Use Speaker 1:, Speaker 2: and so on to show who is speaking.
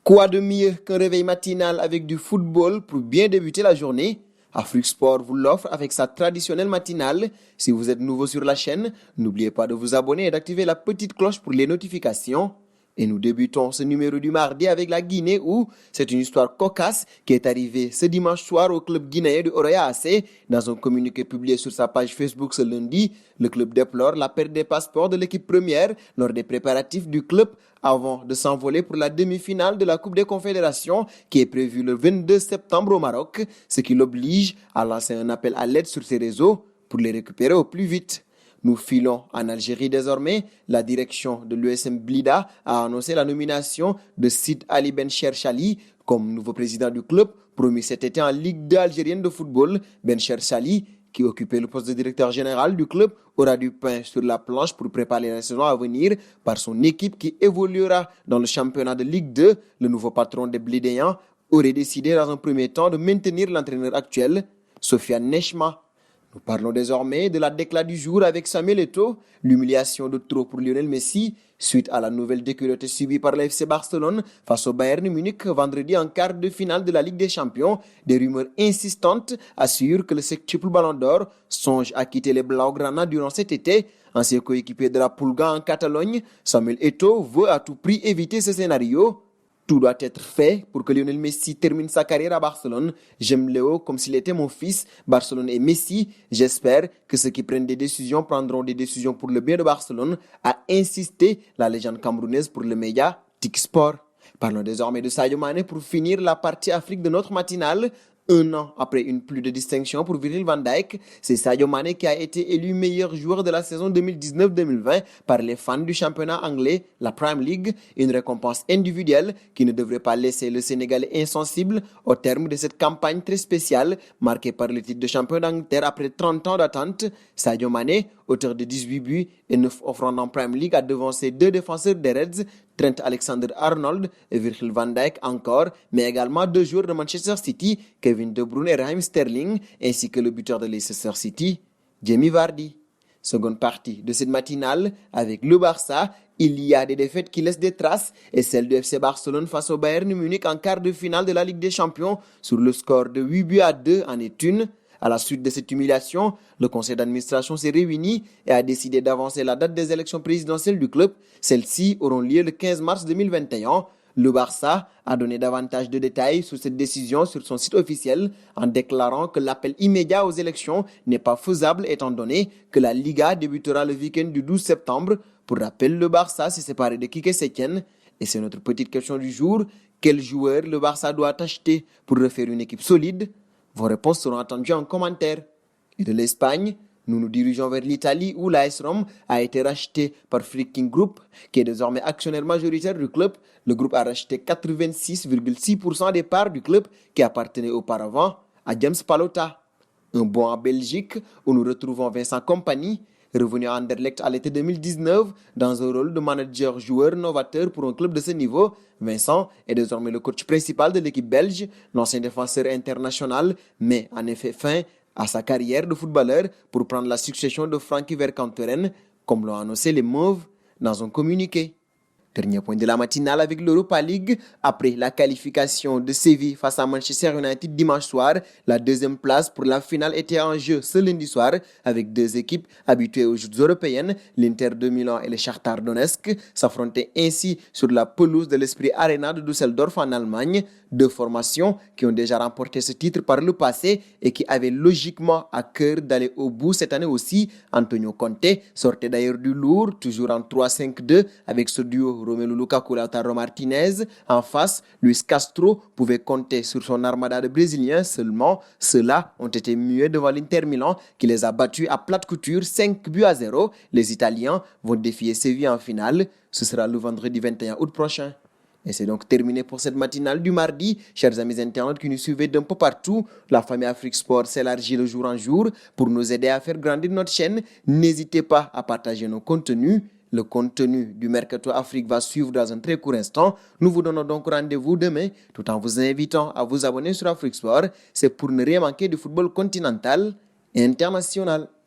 Speaker 1: Quoi de mieux qu'un réveil matinal avec du football pour bien débuter la journée? Afrique Sport vous l'offre avec sa traditionnelle matinale. Si vous êtes nouveau sur la chaîne, n'oubliez pas de vous abonner et d'activer la petite cloche pour les notifications. Et nous débutons ce numéro du mardi avec la Guinée où c'est une histoire cocasse qui est arrivée ce dimanche soir au club guinéen de Oroya AC. Dans un communiqué publié sur sa page Facebook ce lundi, le club déplore la perte des passeports de l'équipe première lors des préparatifs du club avant de s'envoler pour la demi-finale de la Coupe des Confédérations qui est prévue le 22 septembre au Maroc, ce qui l'oblige à lancer un appel à l'aide sur ses réseaux pour les récupérer au plus vite. Nous filons en Algérie désormais. La direction de l'USM Blida a annoncé la nomination de Sid Ali Bencher Chali comme nouveau président du club, promu cet été en Ligue 2 algérienne de football. Bencher Chali, qui occupait le poste de directeur général du club, aura du pain sur la planche pour préparer la saison à venir par son équipe qui évoluera dans le championnat de Ligue 2. Le nouveau patron des Blidéens aurait décidé dans un premier temps de maintenir l'entraîneur actuel, Sofiane Nechma. Nous parlons désormais de la déclat du jour avec Samuel Eto'o, l'humiliation de trop pour Lionel Messi suite à la nouvelle déculottée subie par le FC Barcelone face au Bayern Munich vendredi en quart de finale de la Ligue des Champions. Des rumeurs insistantes assurent que le septuple Ballon d'Or songe à quitter les Blaugrana durant cet été. Ancien coéquipier de la Pulga en Catalogne, Samuel Eto'o veut à tout prix éviter ce scénario. Tout doit être fait pour que Lionel Messi termine sa carrière à Barcelone. J'aime Léo comme s'il était mon fils. Barcelone et Messi. J'espère que ceux qui prennent des décisions prendront des décisions pour le bien de Barcelone, a insisté la légende camerounaise pour le média TIC Sport. Parlons désormais de Sadio Mané pour finir la partie Afrique de notre matinale. Un an après une pluie de distinction pour Virgil van Dijk, c'est Sadio Mané qui a été élu meilleur joueur de la saison 2019-2020 par les fans du championnat anglais, la Premier League, une récompense individuelle qui ne devrait pas laisser le Sénégalais insensible au terme de cette campagne très spéciale marquée par le titre de champion d'Angleterre après 30 ans d'attente. Sadio Mané, auteur de 18 buts et 9 offrandes en Premier League, a devancé deux défenseurs des Reds, Trent Alexander-Arnold et Virgil van Dijk encore, mais également deux joueurs de Manchester City, Kevin De Bruyne et Raheem Sterling, ainsi que le buteur de Leicester City, Jamie Vardy. Seconde partie de cette matinale, avec le Barça, il y a des défaites qui laissent des traces et celle du FC Barcelone face au Bayern Munich en quart de finale de la Ligue des Champions sur le score de 8-2 en est une. À la suite de cette humiliation, le conseil d'administration s'est réuni et a décidé d'avancer la date des élections présidentielles du club. Celles-ci auront lieu le 15 mars 2021. Le Barça a donné davantage de détails sur cette décision sur son site officiel en déclarant que l'appel immédiat aux élections n'est pas faisable étant donné que la Liga débutera le week-end du 12 septembre. Pour rappel, le Barça s'est séparé de Quique Setién. Et c'est notre petite question du jour. Quel joueur le Barça doit acheter pour refaire une équipe solide? Vos réponses seront attendues en commentaire. Et de l'Espagne, nous nous dirigeons vers l'Italie où l'AS Rome a été racheté par Freaking Group, qui est désormais actionnaire majoritaire du club. Le groupe a racheté 86,6% des parts du club qui appartenait auparavant à James Pallotta. Un bond en Belgique où nous retrouvons Vincent Kompany, revenu à Anderlecht à l'été 2019 dans un rôle de manager-joueur novateur pour un club de ce niveau. Vincent est désormais le coach principal de l'équipe belge. L'ancien défenseur international met en effet fin à sa carrière de footballeur pour prendre la succession de Frankie Vercauteren, comme l'ont annoncé les Mauves dans un communiqué. Dernier point de la matinale avec l'Europa League. Après la qualification de Séville face à Manchester United dimanche soir, la deuxième place pour la finale était en jeu ce lundi soir avec deux équipes habituées aux joutes européennes. L'Inter de Milan et le Shakhtar Donetsk s'affrontaient ainsi sur la pelouse de l'Esprit Arena de Düsseldorf en Allemagne. Deux formations qui ont déjà remporté ce titre par le passé et qui avaient logiquement à cœur d'aller au bout cette année aussi. Antonio Conte sortait d'ailleurs du lourd, toujours en 3-5-2 avec ce duo Romelu Lukaku et Lautaro Martinez. En face, Luis Castro pouvait compter sur son armada de Brésiliens, seulement ceux-là ont été muets devant l'Inter Milan qui les a battus à plate couture 5-0. Les Italiens vont défier Séville en finale. Ce sera le vendredi 21 août prochain. Et c'est donc terminé pour cette matinale du mardi. Chers amis internautes qui nous suivez d'un peu partout, la famille Afrique Sport s'élargit de jour en jour pour nous aider à faire grandir notre chaîne. N'hésitez pas à partager nos contenus. Le contenu du Mercato Afrique va suivre dans un très court instant. Nous vous donnons donc rendez-vous demain tout en vous invitant à vous abonner sur Afrique Sport. C'est pour ne rien manquer du football continental et international.